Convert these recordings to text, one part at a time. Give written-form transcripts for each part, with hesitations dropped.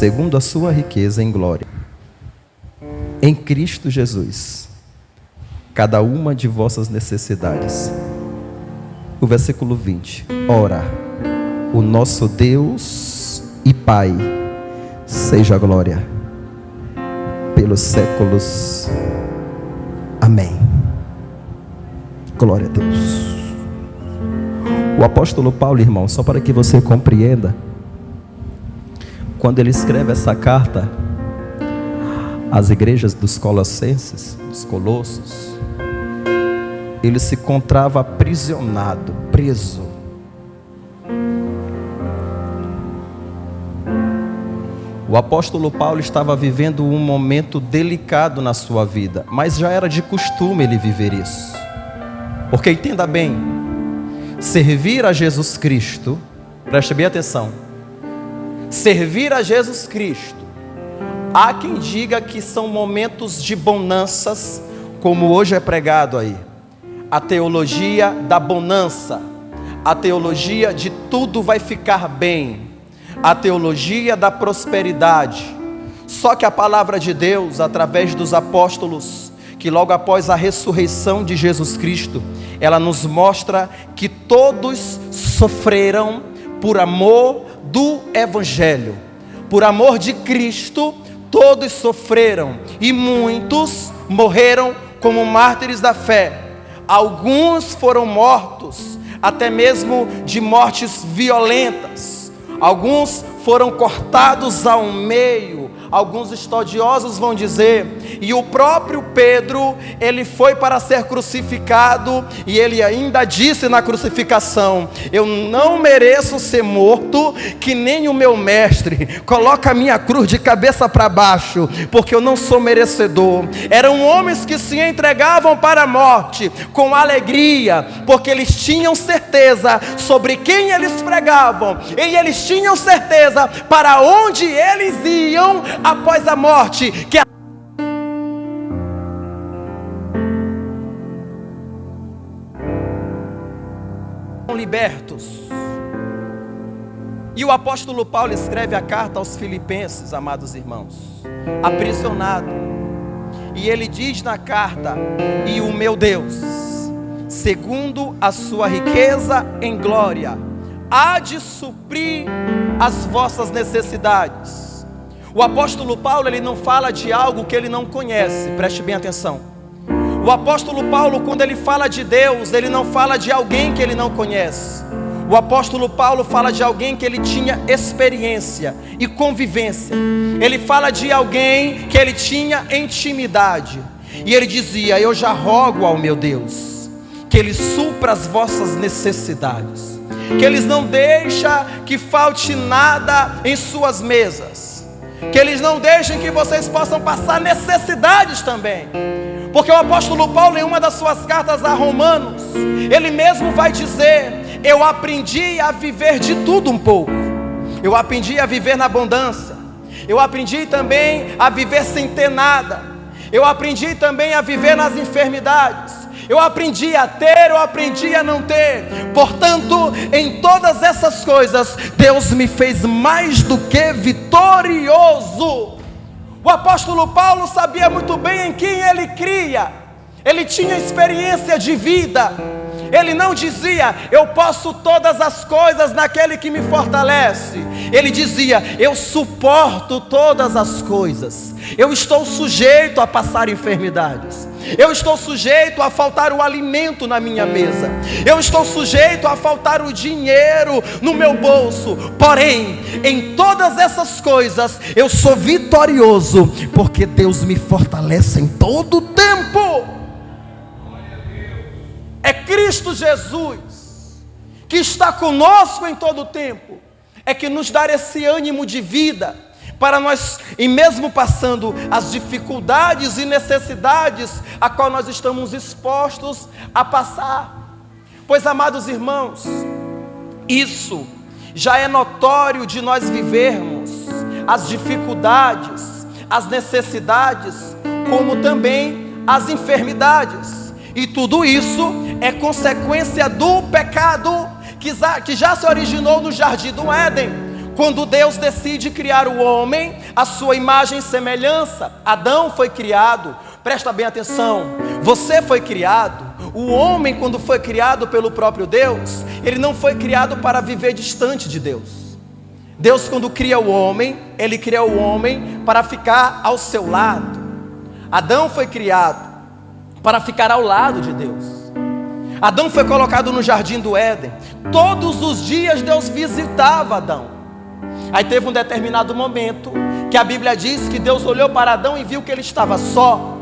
segundo a sua riqueza em glória, em Cristo Jesus, cada uma de vossas necessidades. O versículo 20. Ora, o nosso Deus e Pai, seja a glória pelos séculos. Amém. Glória a Deus. O apóstolo Paulo, irmão, só para que você compreenda, quando ele escreve essa carta às igrejas dos Colossenses, dos Colossos, ele se encontrava aprisionado, preso. O apóstolo Paulo estava vivendo um momento delicado na sua vida, mas já era de costume ele viver isso. Porque entenda bem, servir a Jesus Cristo, preste bem atenção, servir a Jesus Cristo, há quem diga que são momentos de bonanças, como hoje é pregado aí, a teologia da bonança, a teologia de tudo vai ficar bem, a teologia da prosperidade. Só que a palavra de Deus, através dos apóstolos, que logo após a ressurreição de Jesus Cristo, ela nos mostra que todos sofreram por amor do Evangelho, por amor de Cristo, todos sofreram, e muitos morreram como mártires da fé. Alguns foram mortos, até mesmo de mortes violentas. Alguns foram cortados ao meio. Alguns estudiosos vão dizer, e o próprio Pedro, ele foi para ser crucificado, e ele ainda disse na crucificação: eu não mereço ser morto, que nem o meu mestre, coloca a minha cruz de cabeça para baixo, porque eu não sou merecedor. Eram homens que se entregavam para a morte com alegria, porque eles tinham certeza sobre quem eles pregavam, e eles tinham certeza para onde eles iam após a morte, que são libertos. E o apóstolo Paulo escreve a carta aos Filipenses, amados irmãos, aprisionado, e ele diz na carta: e o meu Deus, segundo a sua riqueza em glória, há de suprir as vossas necessidades. O apóstolo Paulo, ele não fala de algo que ele não conhece, preste bem atenção. O apóstolo Paulo, quando ele fala de Deus, ele não fala de alguém que ele não conhece. O apóstolo Paulo fala de alguém que ele tinha experiência e convivência. Ele fala de alguém que ele tinha intimidade. E ele dizia: eu já rogo ao meu Deus que Ele supra as vossas necessidades, que Ele não deixa que falte nada em suas mesas, que Eles não deixem que vocês possam passar necessidades também. Porque o apóstolo Paulo, em uma das suas cartas a Romanos, ele mesmo vai dizer: eu aprendi a viver de tudo um pouco. Eu aprendi a viver na abundância. Eu aprendi também a viver sem ter nada. Eu aprendi também a viver nas enfermidades. Eu aprendi a ter, eu aprendi a não ter. Portanto, em todas essas coisas, Deus me fez mais do que vitorioso. O apóstolo Paulo sabia muito bem em quem ele cria. Ele tinha experiência de vida. Ele não dizia: eu posso todas as coisas naquele que me fortalece. Ele dizia: eu suporto todas as coisas. Eu estou sujeito a passar enfermidades. Eu estou sujeito a faltar o alimento na minha mesa. Eu estou sujeito a faltar o dinheiro no meu bolso. Porém, em todas essas coisas, eu sou vitorioso, porque Deus me fortalece em todo o tempo. É Cristo Jesus, que está conosco em todo o tempo, é que nos dá esse ânimo de vida, para nós, e mesmo passando as dificuldades e necessidades a qual nós estamos expostos a passar. Pois, amados irmãos, isso já é notório de nós vivermos as dificuldades, as necessidades, como também as enfermidades. E tudo isso é consequência do pecado que já se originou no Jardim do Éden, Quando Deus decide criar o homem, a sua imagem e semelhança, Adão foi criado, presta bem atenção, você foi criado, o homem quando foi criado pelo próprio Deus, ele não foi criado para viver distante de Deus. Deus quando cria o homem, ele cria o homem para ficar ao seu lado. Adão foi criado para ficar ao lado de Deus. Adão foi colocado no jardim do Éden, todos os dias Deus visitava Adão. Aí teve um determinado momento que a Bíblia diz que Deus olhou para Adão e viu que ele estava só.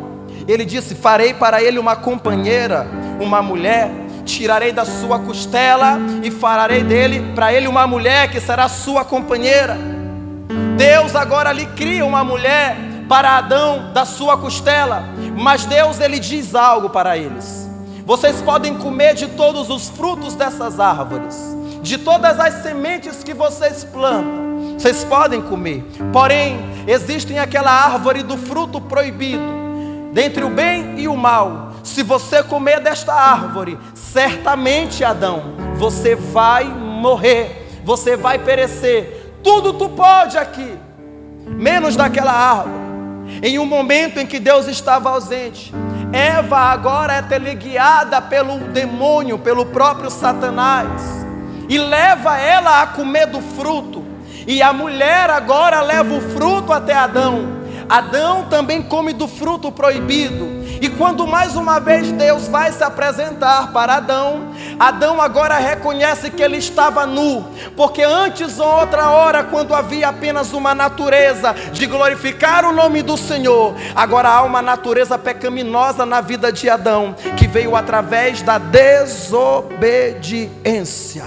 Ele disse: farei para ele uma companheira, uma mulher, tirarei da sua costela e farei para ele uma mulher que será sua companheira. Deus agora lhe cria uma mulher para Adão da sua costela, mas Deus ele diz algo para eles: vocês podem comer de todos os frutos dessas árvores, de todas as sementes que vocês plantam, vocês podem comer, porém existem aquela árvore do fruto proibido, dentre o bem e o mal. Se você comer desta árvore, certamente, Adão, você vai morrer, você vai perecer. Tudo tu pode aqui, menos daquela árvore. Em um momento em que Deus estava ausente, Eva agora é teleguiada pelo demônio, pelo próprio Satanás, e leva ela a comer do fruto. E a mulher agora leva o fruto até Adão. Adão também come do fruto proibido. E quando mais uma vez Deus vai se apresentar para Adão, Adão agora reconhece que ele estava nu, porque antes ou outra hora, quando havia apenas uma natureza de glorificar o nome do Senhor, agora há uma natureza pecaminosa na vida de Adão, que veio através da desobediência.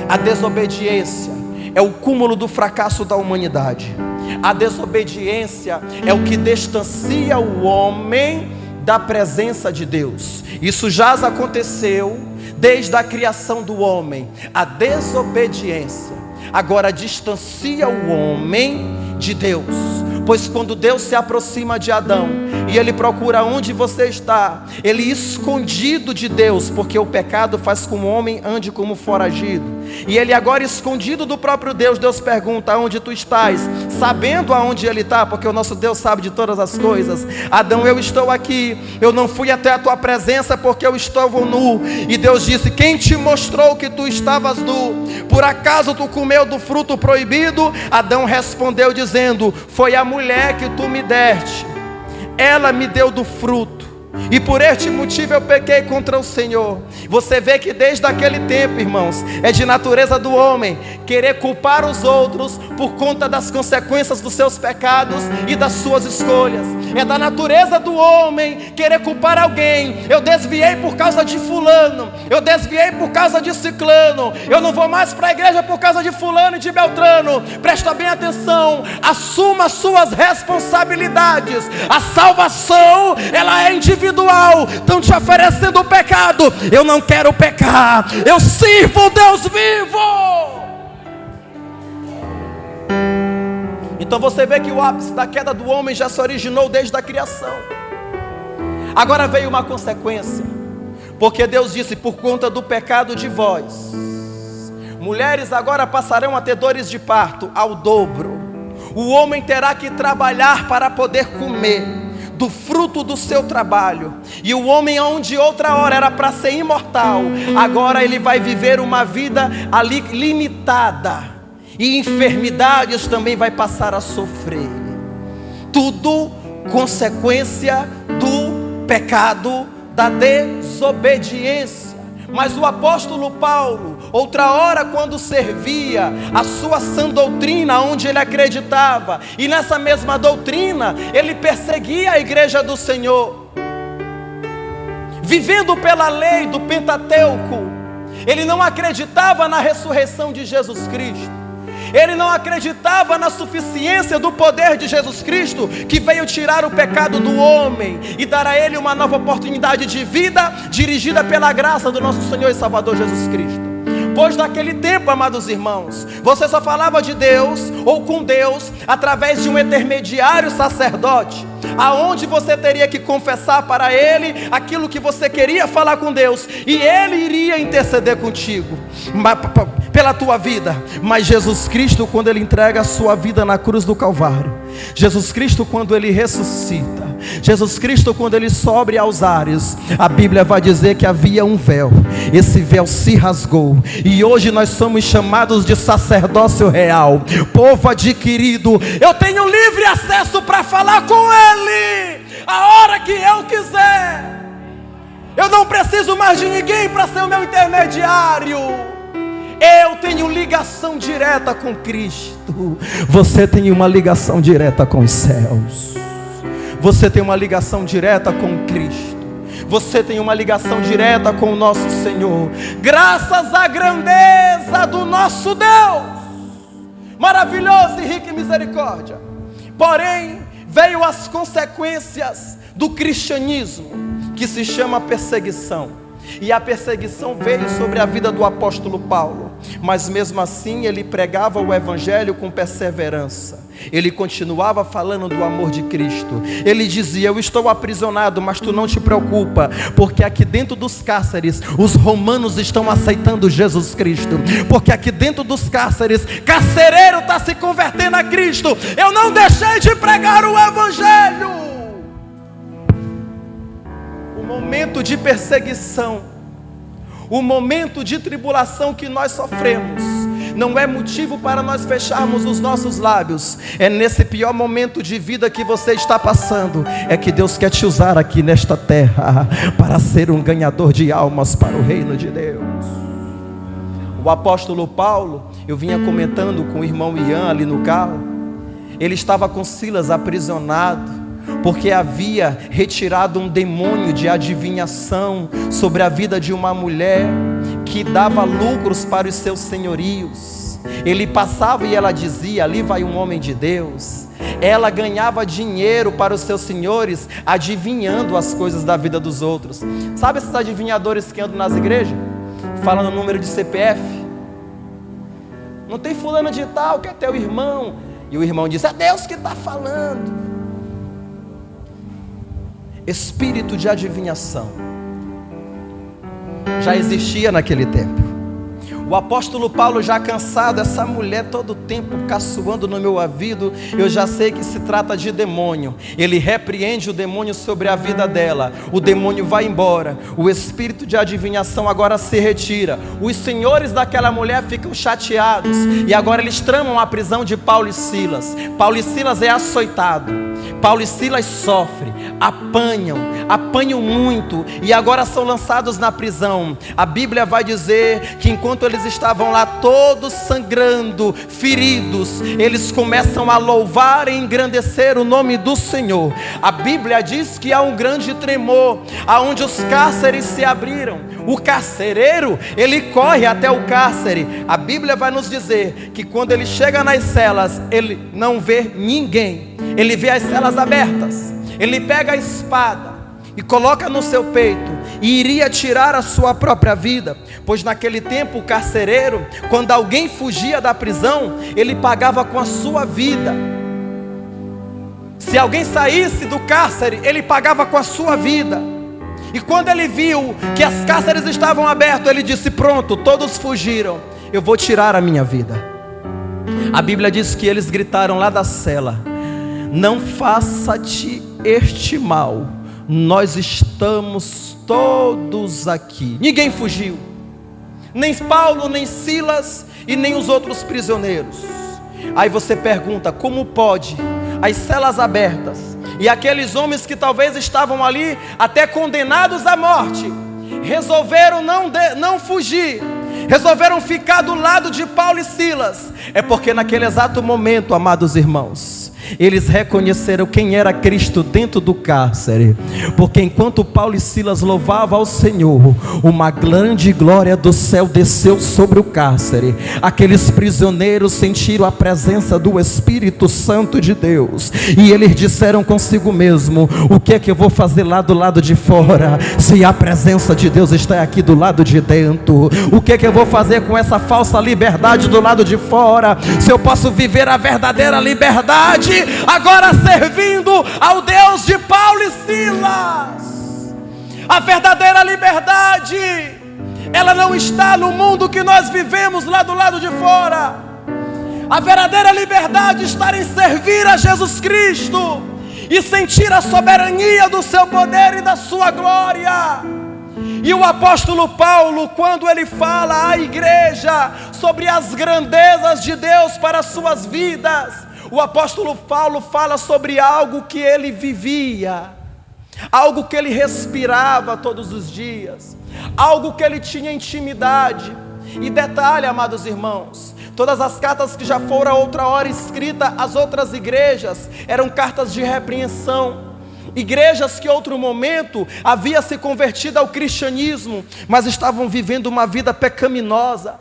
A desobediência é o cúmulo do fracasso da humanidade. A desobediência é o que distancia o homem da presença de Deus. Isso já aconteceu desde a criação do homem. A desobediência agora distancia o homem de Deus. Pois quando Deus se aproxima de Adão e ele procura onde você está, ele escondido de Deus, porque o pecado faz com que o homem ande como foragido, e ele agora escondido do próprio Deus, Deus pergunta: aonde tu estás? Sabendo aonde ele está, porque o nosso Deus sabe de todas as coisas. Adão, eu estou aqui, eu não fui até a tua presença porque eu estava nu. E Deus disse: quem te mostrou que tu estavas nu? Por acaso tu comeu do fruto proibido? Adão respondeu dizendo: foi a mulher que tu me deste, ela me deu do fruto, e por este motivo eu pequei contra o Senhor. Você vê que desde aquele tempo, irmãos, é de natureza do homem querer culpar os outros por conta das consequências dos seus pecados e das suas escolhas. É da natureza do homem querer culpar alguém. Eu desviei por causa de fulano, eu desviei por causa de ciclano, eu não vou mais para a igreja por causa de fulano e de beltrano. Presta bem atenção, assuma suas responsabilidades. A salvação, ela é individual. Estão te oferecendo o pecado, eu não quero pecar, eu sirvo o Deus vivo. Então você vê que o ápice da queda do homem já se originou desde a criação. Agora veio uma consequência, porque Deus disse: por conta do pecado de vós, mulheres agora passarão a ter dores de parto ao dobro. O homem terá que trabalhar para poder comer do fruto do seu trabalho. E o homem, onde outra hora era para ser imortal, agora ele vai viver uma vida ali limitada, e enfermidades também vai passar a sofrer. Tudo consequência do pecado, da desobediência. Mas o apóstolo Paulo, outra hora quando servia a sua sã doutrina, onde ele acreditava, e nessa mesma doutrina ele perseguia a igreja do Senhor, vivendo pela lei do Pentateuco. Ele não acreditava na ressurreição de Jesus Cristo, ele não acreditava na suficiência do poder de Jesus Cristo, que veio tirar o pecado do homem e dar a ele uma nova oportunidade de vida, dirigida pela graça do nosso Senhor e Salvador Jesus Cristo. Pois naquele tempo, amados irmãos, você só falava de Deus ou com Deus através de um intermediário sacerdote. aonde você teria que confessar para Ele aquilo que você queria falar com Deus, e Ele iria interceder contigo, pela tua vida. Mas Jesus Cristo, quando Ele entrega a sua vida na cruz do Calvário, Jesus Cristo, quando Ele ressuscita, Jesus Cristo, quando Ele sobe aos ares, a Bíblia vai dizer que havia um véu. Esse véu se rasgou, e hoje nós somos chamados de sacerdócio real, povo adquirido. Eu tenho livre acesso para falar com Ele a hora que eu quiser. Eu não preciso mais de ninguém para ser o meu intermediário. Eu tenho ligação direta com Cristo. Você tem uma ligação direta com os céus. Você tem uma ligação direta com Cristo. Você tem uma ligação direta com o nosso Senhor. Graças à grandeza do nosso Deus, maravilhoso e rico em misericórdia. Porém, veio as consequências do cristianismo, que se chama perseguição. E a perseguição veio sobre a vida do apóstolo Paulo, mas mesmo assim ele pregava o evangelho com perseverança. Ele continuava falando do amor de Cristo. Ele dizia: eu estou aprisionado, mas tu não te preocupa, porque aqui dentro dos cárceres os romanos estão aceitando Jesus Cristo, porque aqui dentro dos cárceres carcereiro está se convertendo a Cristo. Eu não deixei de pregar o evangelho. O momento de perseguição, o momento de tribulação que nós sofremos, não é motivo para nós fecharmos os nossos lábios. É nesse pior momento de vida que você está passando, é que Deus quer te usar aqui nesta terra, para ser um ganhador de almas para o reino de Deus. O apóstolo Paulo, eu vinha comentando com o irmão Ian ali no carro, ele estava com Silas aprisionado, porque havia retirado um demônio de adivinhação sobre a vida de uma mulher que dava lucros para os seus senhorios. Ele passava e ela dizia: ali vai um homem de Deus. Ela ganhava dinheiro para os seus senhores adivinhando as coisas da vida dos outros. Sabe esses adivinhadores que andam nas igrejas falando o número de CPF? Não tem fulano de tal que é teu irmão, e o irmão diz: é Deus que está falando. Espírito de adivinhação já existia naquele tempo. O apóstolo Paulo, já cansado, essa mulher todo o tempo caçoando no meu ouvido, eu já sei que se trata de demônio. Ele repreende o demônio sobre a vida dela, o demônio vai embora, o espírito de adivinhação agora se retira. Os senhores daquela mulher ficam chateados, e agora eles tramam a prisão de Paulo e Silas. Paulo e Silas é açoitado, Paulo e Silas sofrem, apanham muito, e agora são lançados na prisão. A Bíblia vai dizer que enquanto eles estavam lá todos sangrando, feridos, eles começam a louvar e engrandecer o nome do Senhor. A Bíblia diz que há um grande tremor, aonde os cárceres se abriram. O carcereiro, ele corre até o cárcere. A Bíblia vai nos dizer que quando ele chega nas celas, ele não vê ninguém, ele vê as celas abertas. Ele pega a espada e coloca no seu peito, e iria tirar a sua própria vida, pois naquele tempo o carcereiro, quando alguém fugia da prisão, ele pagava com a sua vida. Se alguém saísse do cárcere, ele pagava com a sua vida. E quando ele viu que as cárceres estavam abertos, ele disse: pronto, todos fugiram, eu vou tirar a minha vida. A Bíblia diz que eles gritaram lá da cela: não faça-te este mal, nós estamos todos aqui. Ninguém fugiu, nem Paulo, nem Silas e nem os outros prisioneiros. Aí você pergunta: como pode as celas abertas e aqueles homens que talvez estavam ali até condenados à morte, resolveram não fugir, resolveram ficar do lado de Paulo e Silas? É porque naquele exato momento, amados irmãos, eles reconheceram quem era Cristo dentro do cárcere, porque enquanto Paulo e Silas louvavam ao Senhor, uma grande glória do céu desceu sobre o cárcere. Aqueles prisioneiros sentiram a presença do Espírito Santo de Deus, e eles disseram consigo mesmo: o que é que eu vou fazer lá do lado de fora, se a presença de Deus está aqui do lado de dentro? O que é que eu vou fazer com essa falsa liberdade do lado de fora, se eu posso viver a verdadeira liberdade? agora servindo ao Deus de Paulo e Silas. A verdadeira liberdade, ela não está no mundo que nós vivemos lá do lado de fora. A verdadeira liberdade está em servir a Jesus Cristo e sentir a soberania do seu poder e da sua glória. E o apóstolo Paulo, quando ele fala à igreja sobre as grandezas de Deus para as suas vidas, o apóstolo Paulo fala sobre algo que ele vivia, algo que ele respirava todos os dias, algo que ele tinha intimidade. E detalhe, amados irmãos, todas as cartas que já foram outra hora escritas às outras igrejas eram cartas de repreensão. Igrejas que em outro momento havia se convertido ao cristianismo, mas estavam vivendo uma vida pecaminosa.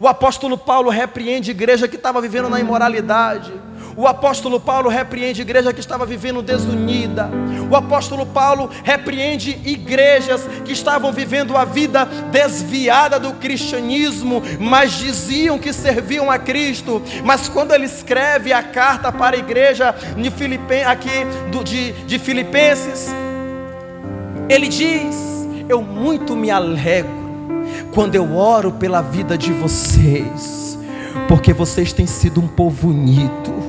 O apóstolo Paulo repreende a igreja que estava vivendo na imoralidade. O apóstolo Paulo repreende a igreja que estava vivendo desunida. O apóstolo Paulo repreende igrejas que estavam vivendo a vida desviada do cristianismo, mas diziam que serviam a Cristo. Mas quando ele escreve a carta para a igreja de Filipenses, ele diz: eu muito me alegro quando eu oro pela vida de vocês, porque vocês têm sido um povo unido.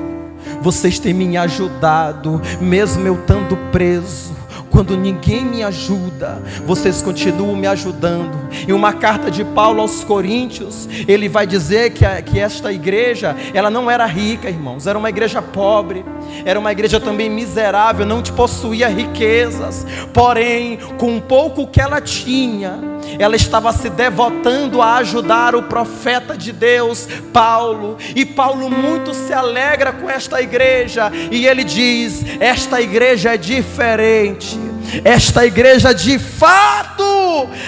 Vocês têm me ajudado, mesmo eu estando preso. Quando ninguém me ajuda, vocês continuam me ajudando. Em uma carta de Paulo aos Coríntios, ele vai dizer que esta igreja, ela não era rica, irmãos. Era uma igreja pobre, era uma igreja também miserável, não possuía riquezas. Porém, com um pouco que ela tinha, ela estava se devotando a ajudar o profeta de Deus, Paulo. E Paulo muito se alegra com esta igreja, e ele diz: esta igreja é diferente. Esta igreja de fato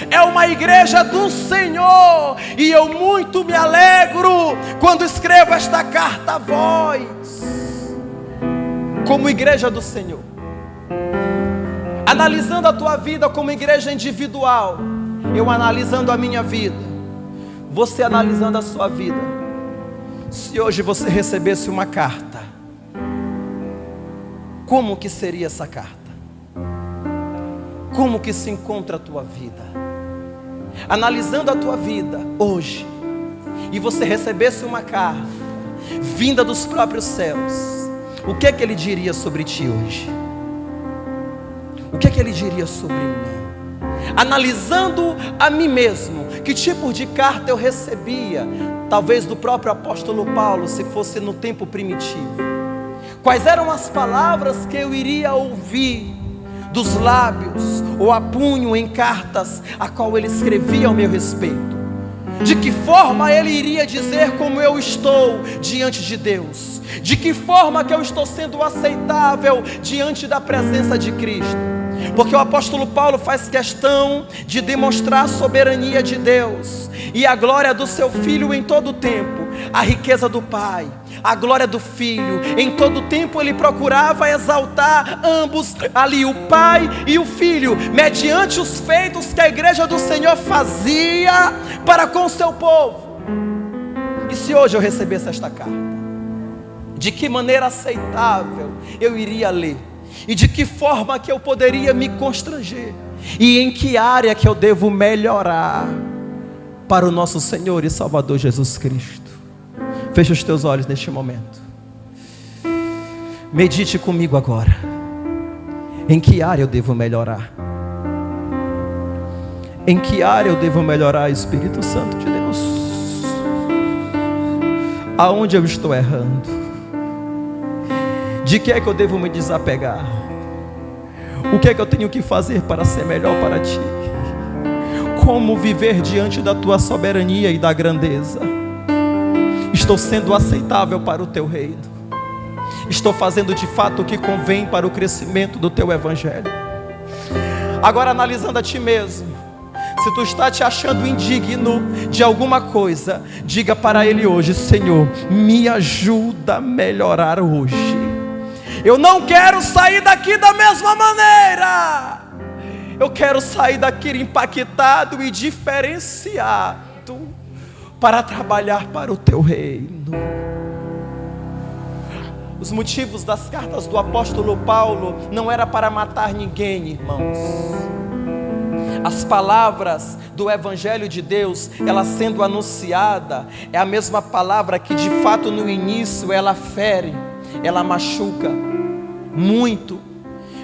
é uma igreja do Senhor, e eu muito me alegro quando escrevo esta carta a vós, como igreja do Senhor. Analisando a tua vida como igreja individual, eu analisando a minha vida, você analisando a sua vida. Se hoje você recebesse uma carta, como que seria essa carta? Como que se encontra a tua vida? Analisando a tua vida hoje, e você recebesse uma carta vinda dos próprios céus, o que é que ele diria sobre ti hoje? O que é que ele diria sobre mim? Analisando a mim mesmo, que tipo de carta eu recebia, talvez do próprio apóstolo Paulo, se fosse no tempo primitivo. Quais eram as palavras que eu iria ouvir dos lábios ou a punho em cartas a qual ele escrevia ao meu respeito? De que forma ele iria dizer como eu estou diante de Deus? De que forma que eu estou sendo aceitável diante da presença de Cristo? Porque o apóstolo Paulo faz questão de demonstrar a soberania de Deus e a glória do seu Filho em todo o tempo, a riqueza do Pai, a glória do Filho. Em todo o tempo ele procurava exaltar ambos ali, o Pai e o Filho, mediante os feitos que a igreja do Senhor fazia para com o seu povo. E se hoje eu recebesse esta carta, de que maneira aceitável eu iria ler? E de que forma que eu poderia me constranger? E em que área que eu devo melhorar para o nosso Senhor e Salvador Jesus Cristo? Feche os teus olhos neste momento. Medite comigo agora. Em que área eu devo melhorar? Em que área eu devo melhorar, Espírito Santo de Deus? Aonde eu estou errando? De que é que eu devo me desapegar? O que é que eu tenho que fazer para ser melhor para ti? Como viver diante da tua soberania e da grandeza? Estou sendo aceitável para o teu reino? Estou fazendo de fato o que convém para o crescimento do teu evangelho? Agora, analisando a ti mesmo, se tu está te achando indigno de alguma coisa, diga para ele hoje: Senhor, me ajuda a melhorar hoje. Eu não quero sair daqui da mesma maneira. Eu quero sair daqui impactado e diferenciado para trabalhar para o teu reino. Os motivos das cartas do apóstolo Paulo não era para matar ninguém, irmãos. As palavras do Evangelho de Deus, ela sendo anunciada, é a mesma palavra que de fato no início ela fere, ela machuca muito.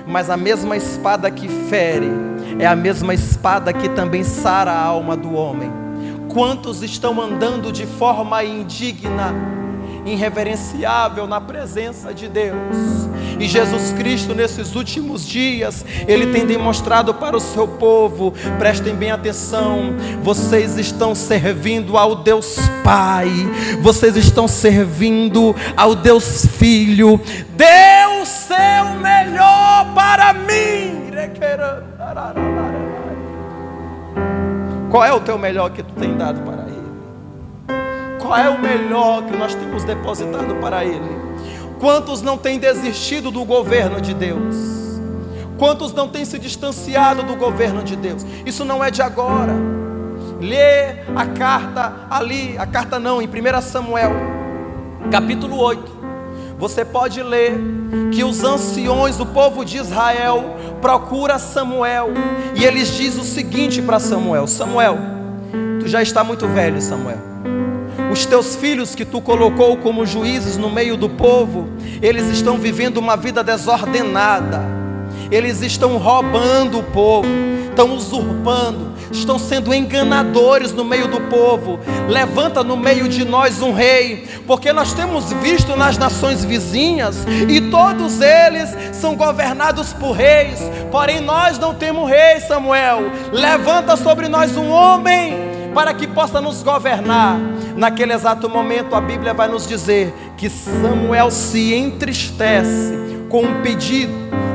Mas a mesma espada que fere, é a mesma espada que também sara a alma do homem. Quantos estão andando de forma indigna, irreverenciável na presença de Deus? E Jesus Cristo nesses últimos dias, Ele tem demonstrado para o seu povo, prestem bem atenção, vocês estão servindo ao Deus Pai, vocês estão servindo ao Deus Filho. Dê o seu melhor para mim. Qual é o teu melhor que tu tem dado para Ele? Qual é o melhor que nós temos depositado para Ele? Quantos não têm desistido do governo de Deus? Quantos não têm se distanciado do governo de Deus? Isso não é de agora. Lê a carta ali, a carta não, em 1 Samuel, capítulo 8. Você pode ler que os anciões, o povo de Israel, procura Samuel, e eles dizem o seguinte para Samuel: Samuel, tu já está muito velho, Samuel. Os teus filhos que tu colocou como juízes no meio do povo, eles estão vivendo uma vida desordenada. Eles estão roubando o povo, estão usurpando, estão sendo enganadores no meio do povo. Levanta no meio de nós um rei, porque nós temos visto nas nações vizinhas, e todos eles são governados por reis, porém nós não temos rei, Samuel. Levanta sobre nós um homem, para que possa nos governar. Naquele exato momento a Bíblia vai nos dizer que Samuel se entristece com um pedido,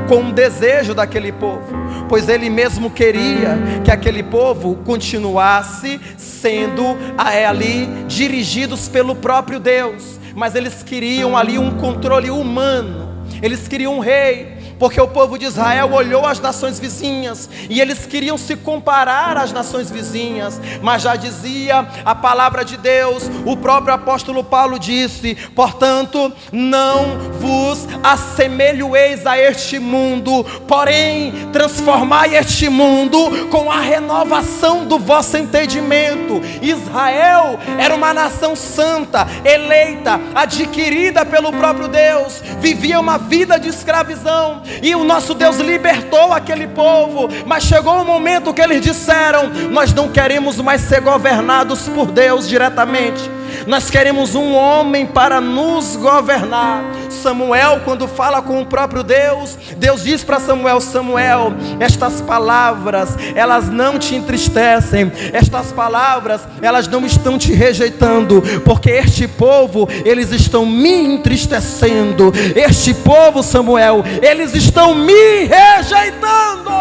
com um desejo daquele povo, pois ele mesmo queria que aquele povo continuasse sendo ali dirigidos pelo próprio Deus, mas eles queriam ali um controle humano, eles queriam um rei, porque o povo de Israel olhou as nações vizinhas, e eles queriam se comparar às nações vizinhas, mas já dizia a palavra de Deus, o próprio apóstolo Paulo disse: portanto, não vos assemelhoeis a este mundo, porém, transformai este mundo com a renovação do vosso entendimento. Israel era uma nação santa, eleita, adquirida pelo próprio Deus, vivia uma vida de escravidão, e o nosso Deus libertou aquele povo, mas chegou um momento que eles disseram: nós não queremos mais ser governados por Deus diretamente, nós queremos um homem para nos governar. Samuel, quando fala com o próprio Deus, Deus diz para Samuel: Samuel, estas palavras, elas não te entristecem, estas palavras, elas não estão te rejeitando, porque este povo, eles estão me entristecendo, este povo, Samuel, eles estão me rejeitando,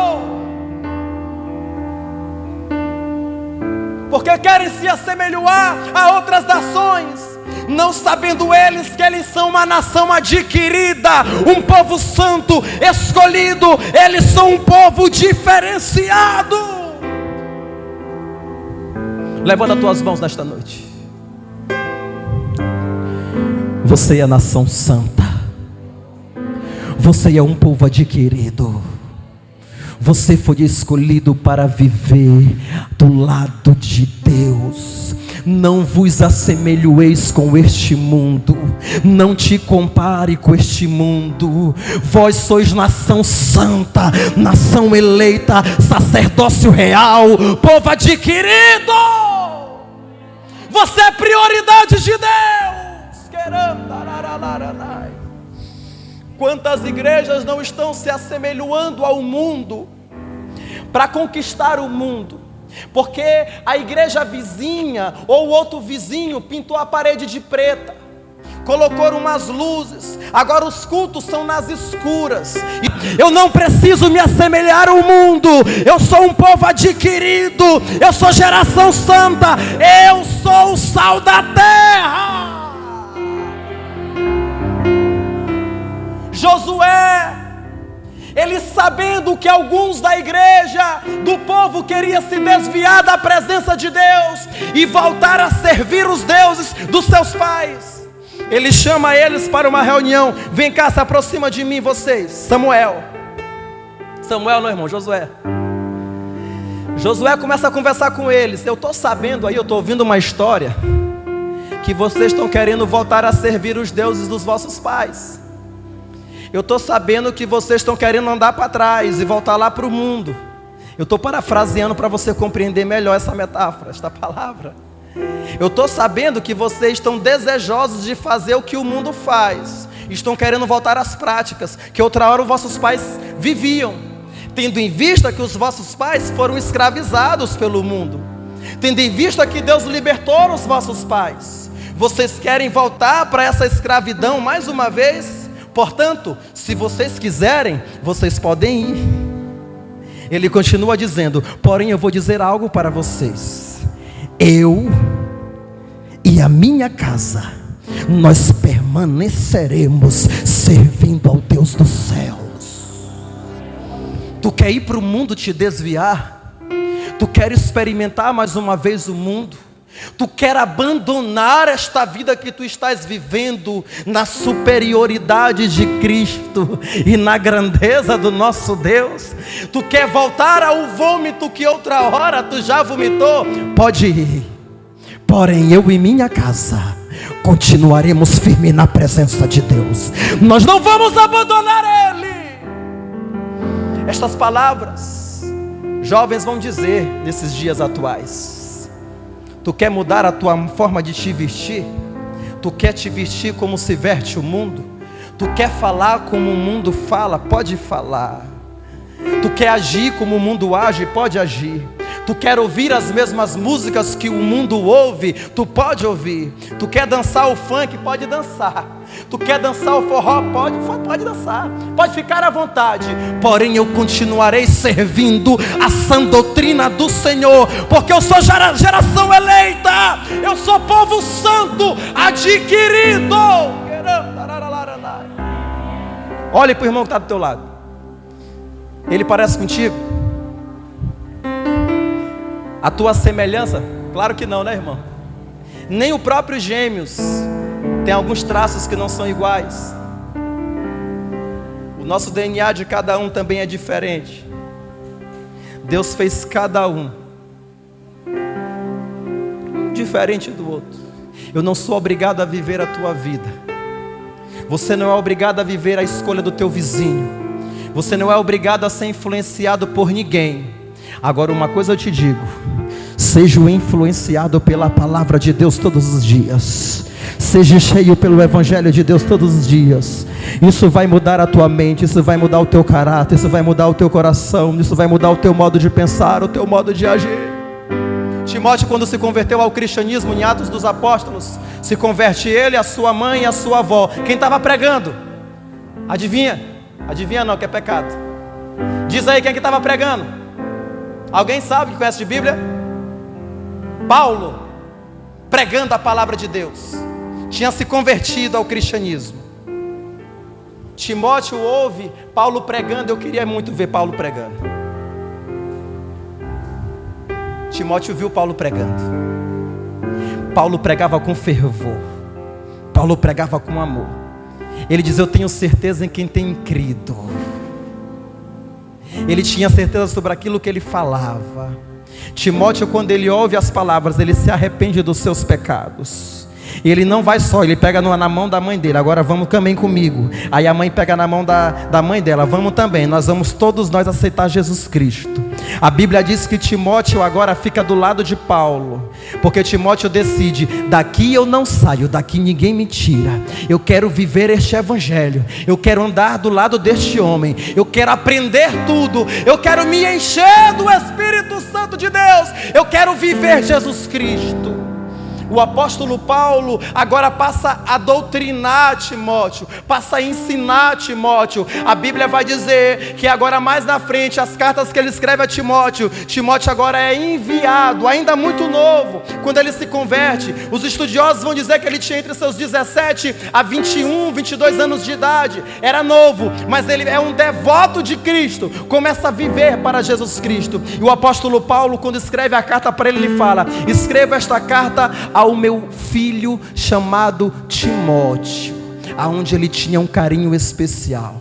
porque querem se assemelhar a outras nações, não sabendo eles que eles são uma nação adquirida, um povo santo, escolhido. Eles são um povo diferenciado. Levanta as tuas mãos nesta noite. Você é a nação santa, você é um povo adquirido, você foi escolhido para viver do lado de Deus. Não vos assemelhoeis com este mundo, não te compare com este mundo. Vós sois nação santa, nação eleita, sacerdócio real, povo adquirido. Você é prioridade de Deus. Quantas igrejas não estão se assemelhando ao mundo para conquistar o mundo? Porque a igreja vizinha ou outro vizinho pintou a parede de preta, colocou umas luzes, agora os cultos são nas escuras. Eu não preciso me assemelhar ao mundo, eu sou um povo adquirido, eu sou geração santa, eu sou o sal da terra. Josué, ele sabendo que alguns da igreja, do povo, queria se desviar da presença de Deus e voltar a servir os deuses dos seus pais, Ele chama eles para uma reunião. Vem cá, se aproxima de mim vocês. Samuel não, irmão, Josué. Josué começa a conversar com eles. Eu estou sabendo aí, eu estou ouvindo uma história, que vocês estão querendo voltar a servir os deuses dos vossos pais. Eu estou sabendo que vocês estão querendo andar para trás e voltar lá para o mundo. Eu estou parafraseando para você compreender melhor essa metáfora, esta palavra. Eu estou sabendo que vocês estão desejosos de fazer o que o mundo faz. Estão querendo voltar às práticas que outra hora os vossos pais viviam. Tendo em vista que os vossos pais foram escravizados pelo mundo. Tendo em vista que Deus libertou os vossos pais. Vocês querem voltar para essa escravidão mais uma vez? Portanto, se vocês quiserem, vocês podem ir. Ele continua dizendo: porém eu vou dizer algo para vocês. Eu e a minha casa, nós permaneceremos servindo ao Deus dos céus. Tu quer ir para o mundo te desviar? Tu quer experimentar mais uma vez o mundo? Tu quer abandonar esta vida que tu estás vivendo na superioridade de Cristo e na grandeza do nosso Deus? Tu quer voltar ao vômito que outra hora tu já vomitou? Pode ir. Porém eu e minha casa continuaremos firmes na presença de Deus. Nós não vamos abandonar Ele. Estas palavras jovens vão dizer nesses dias atuais. Tu quer mudar a tua forma de te vestir? Tu quer te vestir como se veste o mundo? Tu quer falar como o mundo fala? Pode falar. Tu quer agir como o mundo age? Pode agir. Tu quer ouvir as mesmas músicas que o mundo ouve? Tu pode ouvir. Tu quer dançar o funk? Pode dançar. Tu quer dançar o forró? Pode dançar. Pode ficar à vontade. Porém eu continuarei servindo a sã doutrina do Senhor, porque eu sou geração eleita. Eu sou povo santo adquirido. Olhe para o irmão que está do teu lado. Ele parece contigo? A tua semelhança? Claro que não, né, irmão? Nem o próprio Gêmeos tem alguns traços que não são iguais. O nosso DNA de cada um também é diferente. Deus fez cada um diferente do outro. Eu não sou obrigado a viver a tua vida. Você não é obrigado a viver a escolha do teu vizinho. Você não é obrigado a ser influenciado por ninguém. Agora uma coisa eu te digo: seja influenciado pela palavra de Deus todos os dias. Seja cheio pelo Evangelho de Deus todos os dias. Isso vai mudar a tua mente, isso vai mudar o teu caráter, isso vai mudar o teu coração, isso vai mudar o teu modo de pensar, o teu modo de agir. Timóteo, quando se converteu ao cristianismo em Atos dos Apóstolos, se converte ele, a sua mãe e a sua avó. Quem estava pregando? Adivinha? Adivinha não, que é pecado. Diz aí quem que estava pregando. Alguém sabe que conhece de Bíblia? Paulo, pregando a palavra de Deus. Tinha se convertido ao cristianismo. Timóteo ouve Paulo pregando. Eu queria muito ver Paulo pregando. Timóteo viu Paulo pregando. Paulo pregava com fervor. Paulo pregava com amor. Ele diz: eu tenho certeza em quem tem crido. Ele tinha certeza sobre aquilo que ele falava. Timóteo, quando ele ouve as palavras, ele se arrepende dos seus pecados. E ele não vai só, ele pega na mão da mãe dele. Agora vamos também comigo. Aí a mãe pega na mão da mãe dela. Vamos também, nós vamos todos nós aceitar Jesus Cristo. A Bíblia diz que Timóteo agora fica do lado de Paulo, porque Timóteo decide: daqui eu não saio, daqui ninguém me tira. Eu quero viver este evangelho. Eu quero andar do lado deste homem. Eu quero aprender tudo. Eu quero me encher do Espírito Santo de Deus. Eu quero viver Jesus Cristo. O apóstolo Paulo agora passa a doutrinar Timóteo, passa a ensinar Timóteo. A Bíblia vai dizer que agora mais na frente, as cartas que ele escreve a Timóteo, Timóteo agora é enviado, ainda muito novo, quando ele se converte. Os estudiosos vão dizer que ele tinha entre seus 17 a 21, 22 anos de idade. Era novo, mas ele é um devoto de Cristo, começa a viver para Jesus Cristo. E o apóstolo Paulo, quando escreve a carta para ele, ele fala: escreva esta carta ao meu filho chamado Timóteo, aonde ele tinha um carinho especial,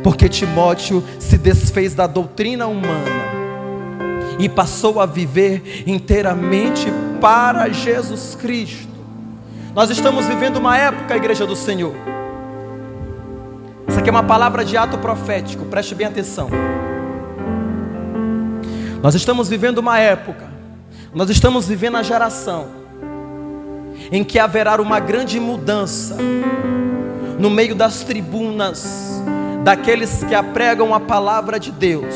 porque Timóteo se desfez da doutrina humana e passou a viver inteiramente para Jesus Cristo. Nós estamos vivendo uma época, Igreja do Senhor. Isso aqui é uma palavra de ato profético, preste bem atenção. Nós estamos vivendo uma época, nós estamos vivendo a geração em que haverá uma grande mudança no meio das tribunas daqueles que apregam a palavra de Deus.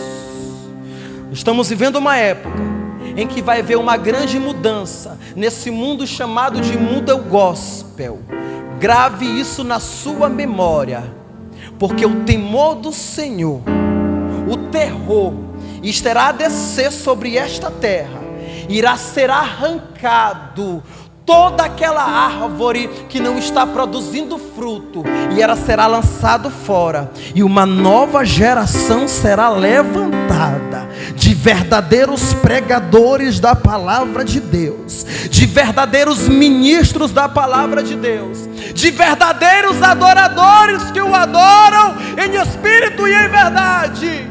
Estamos vivendo uma época em que vai haver uma grande mudança nesse mundo chamado de mundo gospel. Grave isso na sua memória, porque o temor do Senhor, o terror, estará a descer sobre esta terra, irá ser arrancado toda aquela árvore que não está produzindo fruto, e ela será lançada fora, e uma nova geração será levantada, de verdadeiros pregadores da palavra de Deus, de verdadeiros ministros da palavra de Deus, de verdadeiros adoradores que o adoram em espírito e em verdade.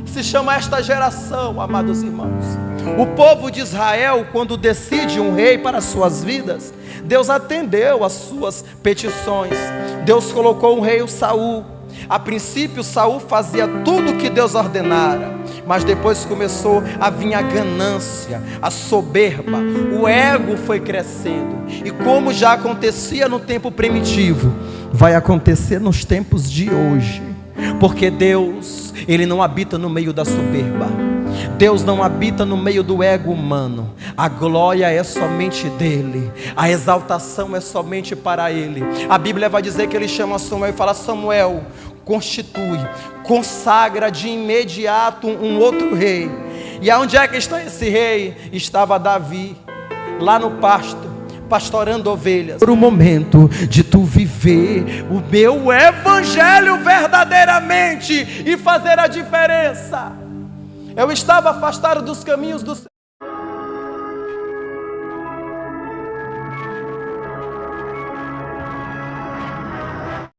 Se chama esta geração, amados irmãos. O povo de Israel, quando decide um rei para as suas vidas, Deus atendeu às suas petições. Deus colocou um rei, o Saul. A princípio Saul fazia tudo o que Deus ordenara, mas depois começou a vir a ganância, a soberba, o ego foi crescendo. E como já acontecia no tempo primitivo, vai acontecer nos tempos de hoje. Porque Deus, Ele não habita no meio da soberba. Deus não habita no meio do ego humano. A glória é somente dEle, a exaltação é somente para Ele. A Bíblia vai dizer que Ele chama Samuel e fala: Samuel, constitui, consagra de imediato um outro rei. E aonde é que está esse rei? Estava Davi, lá no pasto, pastorando ovelhas. Por um momento de tu viver o meu evangelho verdadeiramente e fazer a diferença. Eu estava afastado dos caminhos do Senhor.